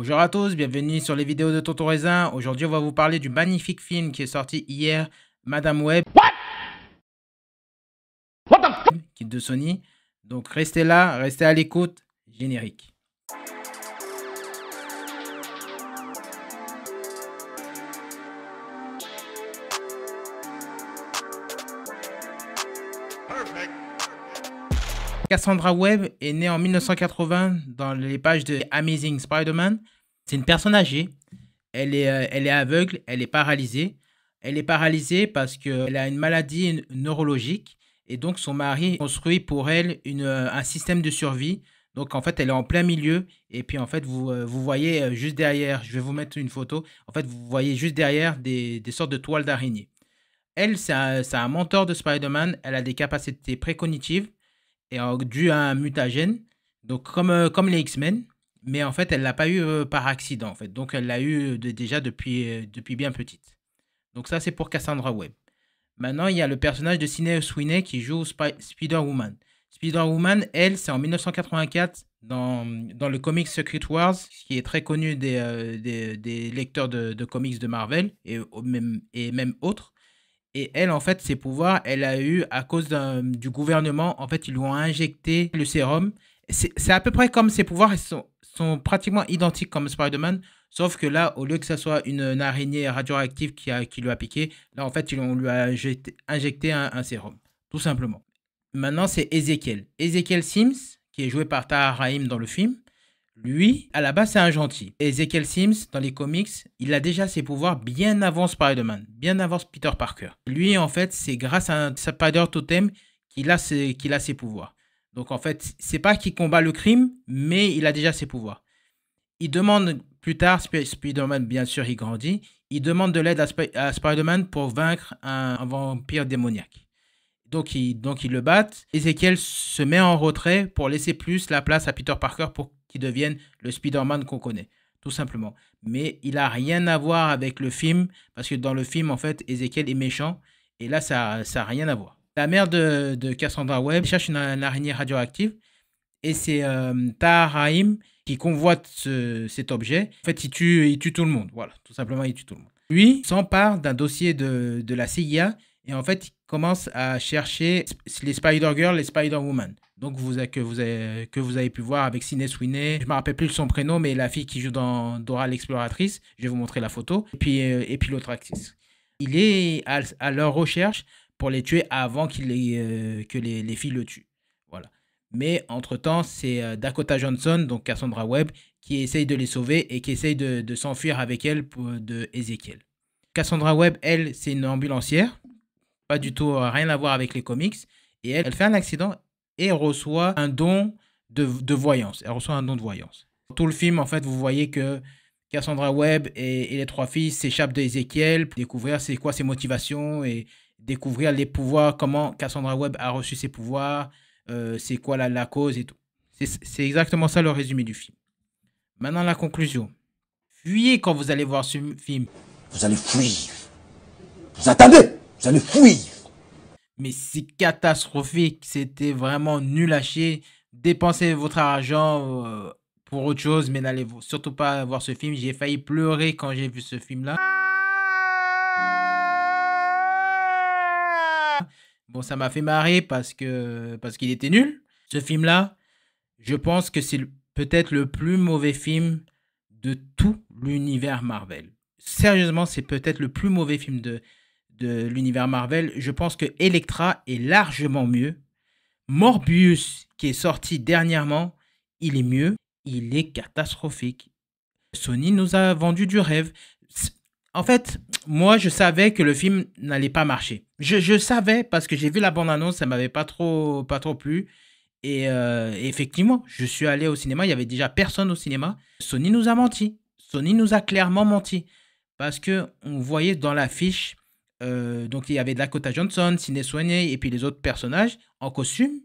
Bonjour à tous, bienvenue sur les vidéos de Tonton Raisin. Aujourd'hui, on va vous parler du magnifique film qui est sorti hier, Madame Web, qui est de Sony. Donc restez là, restez à l'écoute. Générique. Cassandra Webb est née en 1980 dans les pages de Amazing Spider-Man. C'est une personne âgée. Elle est aveugle, elle est paralysée. Elle est paralysée parce qu'elle a une maladie neurologique et donc son mari construit pour elle un système de survie. Donc en fait, elle est en plein milieu et puis en fait, vous voyez juste derrière, je vais vous mettre une photo, en fait, vous voyez juste derrière des sortes de toiles d'araignée. Elle, c'est un mentor de Spider-Man, elle a des capacités précognitives et dû à un mutagène, donc comme les X-Men, mais en fait, elle l'a pas eu par accident, en fait. Donc, elle l'a eu déjà depuis bien petite. Donc, ça, c'est pour Cassandra Webb. Maintenant, il y a le personnage de Sydney Sweeney qui joue Spider-Woman. Spider-Woman, elle, c'est en 1984 dans le comic Secret Wars, qui est très connu des lecteurs de comics de Marvel et même autres. Et elle, en fait, ses pouvoirs, elle a eu à cause du gouvernement. En fait, ils lui ont injecté le sérum. C'est à peu près comme ses pouvoirs, ils sont pratiquement identiques comme Spider-Man. Sauf que là, au lieu que ça soit une araignée radioactive qui lui a piqué, là, en fait, on lui a injecté un sérum. Tout simplement. Maintenant, c'est Ezekiel. Ezekiel Sims, qui est joué par Tahar Rahim dans le film. Lui, à la base, c'est un gentil. Ezekiel Sims, dans les comics, il a déjà ses pouvoirs bien avant Spider-Man, bien avant Peter Parker. Lui, en fait, c'est grâce à un Spider Totem qu'il a ses pouvoirs. Donc, en fait, c'est pas qu'il combat le crime, mais il a déjà ses pouvoirs. Il demande plus tard, Spider-Man, bien sûr, il grandit, il demande de l'aide à Spider-Man pour vaincre un vampire démoniaque. Donc, ils le battent. Ezekiel se met en retrait pour laisser plus la place à Peter Parker pour qu'il devienne le Spider-Man qu'on connaît, tout simplement. Mais il n'a rien à voir avec le film, parce que dans le film, en fait, Ezekiel est méchant, et là, ça n'a rien à voir. La mère de Cassandra Webb cherche une araignée radioactive, et c'est Tahar Rahim qui convoite cet objet. En fait, il tue tout le monde, voilà, tout simplement, il tue tout le monde. Lui s'empare d'un dossier de la CIA, et en fait, il commence à chercher les Spider-Girl, les Spider-Woman. Donc, que vous avez pu voir avec Sydney Sweeney. Je ne me rappelle plus son prénom, mais la fille qui joue dans Dora l'Exploratrice. Je vais vous montrer la photo. Et puis l'autre actrice. Il est à leur recherche pour les tuer avant que les filles le tuent. Voilà. Mais entre-temps, c'est Dakota Johnson, donc Cassandra Webb, qui essaye de les sauver et qui essaye de s'enfuir avec elle de Ezekiel. Cassandra Webb, elle, c'est une ambulancière. Pas du tout, rien à voir avec les comics. Et elle fait un accident et reçoit un don de voyance. Elle reçoit un don de voyance. Tout le film, en fait, vous voyez que Cassandra Webb et les trois filles s'échappent d'Ezekiel, découvrir c'est quoi ses motivations et découvrir les pouvoirs, comment Cassandra Webb a reçu ses pouvoirs, c'est quoi la cause et tout. C'est exactement ça le résumé du film. Maintenant, la conclusion. Fuyez quand vous allez voir ce film. Vous allez fuir. Vous attendez. Vous allez fuir. Mais c'est catastrophique. C'était vraiment nul à chier. Dépensez votre argent pour autre chose, mais n'allez surtout pas voir ce film. J'ai failli pleurer quand j'ai vu ce film-là. Bon, ça m'a fait marrer parce qu'il était nul. Ce film-là, je pense que c'est peut-être le plus mauvais film de tout l'univers Marvel. Sérieusement, c'est peut-être le plus mauvais film de l'univers Marvel. Je pense que Elektra est largement mieux. Morbius, qui est sorti dernièrement, il est mieux. Il est catastrophique. Sony nous a vendu du rêve. En fait, moi, je savais que le film n'allait pas marcher. Je savais parce que j'ai vu la bande-annonce, ça m'avait pas trop plu. Et effectivement, je suis allé au cinéma, il y avait déjà personne au cinéma. Sony nous a menti. Sony nous a clairement menti. Parce qu'on voyait dans l'affiche, donc il y avait Dakota Johnson, Sydney Sweeney et puis les autres personnages en costume.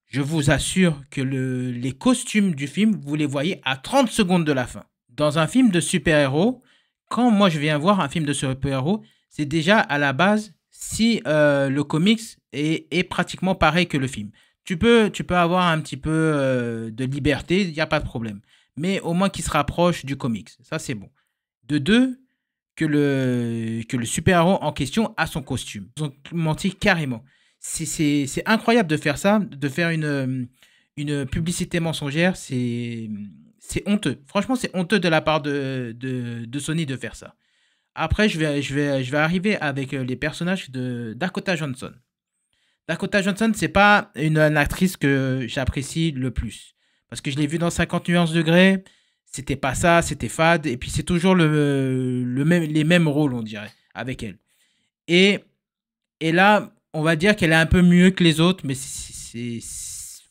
Je vous assure que les costumes du film, vous les voyez à 30 secondes de la fin. Dans un film de super-héros, quand moi je viens voir un film de super-héros, c'est déjà à la base si le comics est pratiquement pareil que le film. Tu peux avoir un petit peu de liberté, il n'y a pas de problème. mais au moins qu'il se rapproche du comics. Ça, c'est bon. De deux, que le super-héros en question a son costume. Ils ont menti carrément. C'est incroyable de faire ça, de faire une publicité mensongère. C'est honteux. Franchement, c'est honteux de la part de Sony de faire ça. Après, je vais arriver avec les personnages de Dakota Johnson. Dakota Johnson, c'est pas une actrice que j'apprécie le plus. Parce que je l'ai vue dans 50 nuances de Grey. C'était pas ça, c'était fade. Et puis c'est toujours les mêmes rôles, on dirait, avec elle. Et, et là, on va dire qu'elle est un peu mieux que les autres, mais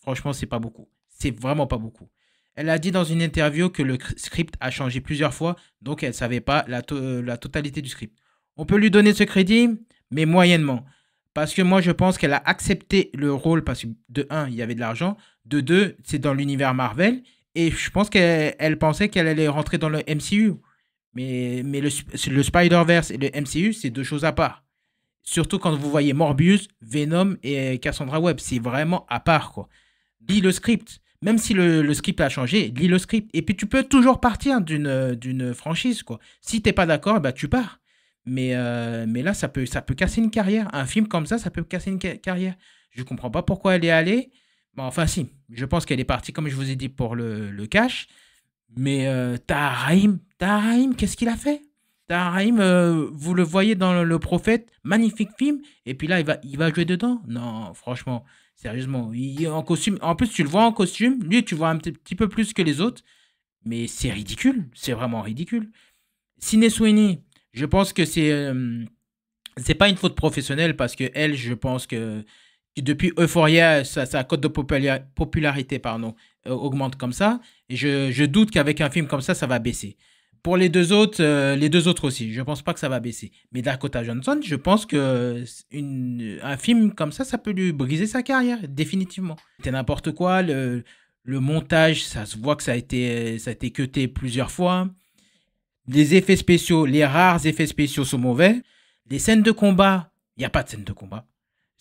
franchement, c'est pas beaucoup. C'est vraiment pas beaucoup. Elle a dit dans une interview que le script a changé plusieurs fois, donc elle ne savait pas la totalité du script. On peut lui donner ce crédit, mais moyennement. Parce que moi, je pense qu'elle a accepté le rôle parce que, de un, il y avait de l'argent. De deux, c'est dans l'univers Marvel. Et je pense qu'elle pensait qu'elle allait rentrer dans le MCU. Mais le Spider-Verse et le MCU, c'est deux choses à part. Surtout quand vous voyez Morbius, Venom et Cassandra Webb. C'est vraiment à part, quoi. Lis le script. Même si le script a changé, lis le script. Et puis tu peux toujours partir d'une franchise, quoi. Si t'es pas d'accord, bah, tu pars. Mais là, ça peut casser une carrière. Un film comme ça peut casser une carrière. Je comprends pas pourquoi elle est allée. Bon, enfin, si. Je pense qu'elle est partie, comme je vous ai dit, pour le cash. Mais Tahar Rahim, qu'est-ce qu'il a fait? Tahar Rahim, vous le voyez dans Le Prophète, magnifique film. Et puis là, il va jouer dedans? Non, franchement, sérieusement. Il est en costume. En plus, tu le vois en costume. Lui, tu vois un petit peu plus que les autres. Mais c'est ridicule. C'est vraiment ridicule. Sidney Sweeney, je pense que c'est pas une faute professionnelle parce que elle, je pense que depuis Euphoria, sa cote de popularité pardon, augmente comme ça. Et je doute qu'avec un film comme ça va baisser. Pour les deux autres aussi, je pense pas que ça va baisser. Mais Dakota Johnson, je pense que un film comme ça peut lui briser sa carrière, définitivement. C'était n'importe quoi. Le montage, ça se voit que ça a été cuté plusieurs fois. Les effets spéciaux, les rares effets spéciaux sont mauvais. Les scènes de combat, il n'y a pas de scène de combat.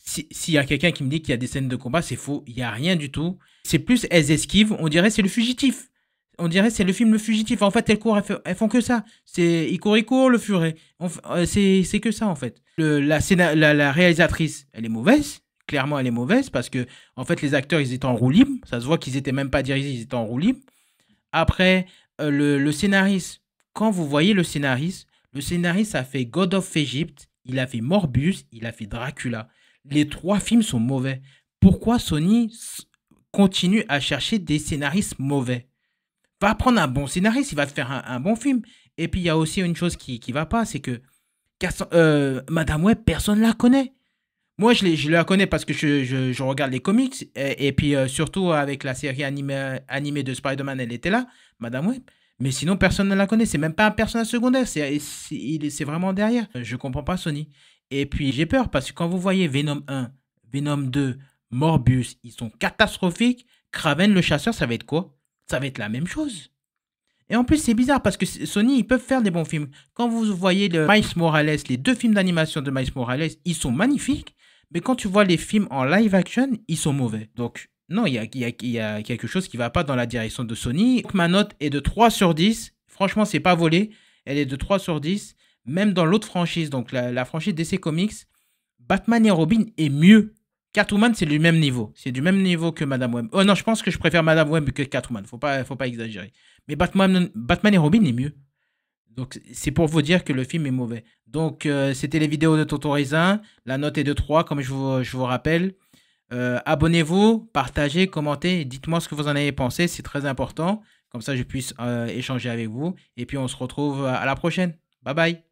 S'il y a quelqu'un qui me dit qu'il y a des scènes de combat, c'est faux. Il n'y a rien du tout. C'est plus elles esquivent. On dirait c'est le fugitif. On dirait c'est le film Le Fugitif. En fait, elles courent, elles font que ça. Ils courent, le furet. C'est que ça, en fait. La réalisatrice, elle est mauvaise. Clairement, elle est mauvaise parce que, en fait, les acteurs, ils étaient en roue libre. Ça se voit qu'ils étaient même pas dirigés, ils étaient en roue libre. Après, le scénariste, quand vous voyez le scénariste a fait God of Egypt, il a fait Morbius, il a fait Dracula. Les trois films sont mauvais. Pourquoi Sony continue à chercher des scénaristes mauvais? Va prendre un bon scénariste, il va te faire un bon film. Et puis, il y a aussi une chose qui va pas, c'est que Madame Web, personne ne la connaît. Moi, je la connais parce que je regarde les comics. Et puis, surtout avec la série animée de Spider-Man, elle était là, Madame Web. Mais sinon, personne ne la connaît. C'est même pas un personnage secondaire. C'est vraiment derrière. Je comprends pas Sony. Et puis, j'ai peur parce que quand vous voyez Venom 1, Venom 2, Morbius, ils sont catastrophiques. Kraven le chasseur, ça va être quoi? Ça va être la même chose. Et en plus, c'est bizarre parce que Sony, ils peuvent faire des bons films. Quand vous voyez Miles Morales, les deux films d'animation de Miles Morales, ils sont magnifiques. Mais quand tu vois les films en live action, ils sont mauvais. Donc, non, il y a quelque chose qui ne va pas dans la direction de Sony. Donc, ma note est de 3 sur 10. Franchement, c'est pas volé. Elle est de 3 sur 10. Même dans l'autre franchise, donc la franchise DC Comics, Batman et Robin est mieux. Catwoman, c'est du même niveau. C'est du même niveau que Madame Web. Oh non, je pense que je préfère Madame Web que Catwoman. Faut pas exagérer. Mais Batman et Robin est mieux. Donc, c'est pour vous dire que le film est mauvais. Donc, c'était les vidéos de Tonton Raisin. La note est de 3, comme je vous rappelle. Abonnez-vous, partagez, commentez. Dites-moi ce que vous en avez pensé. C'est très important. Comme ça, je puisse échanger avec vous. Et puis, on se retrouve à la prochaine. Bye bye.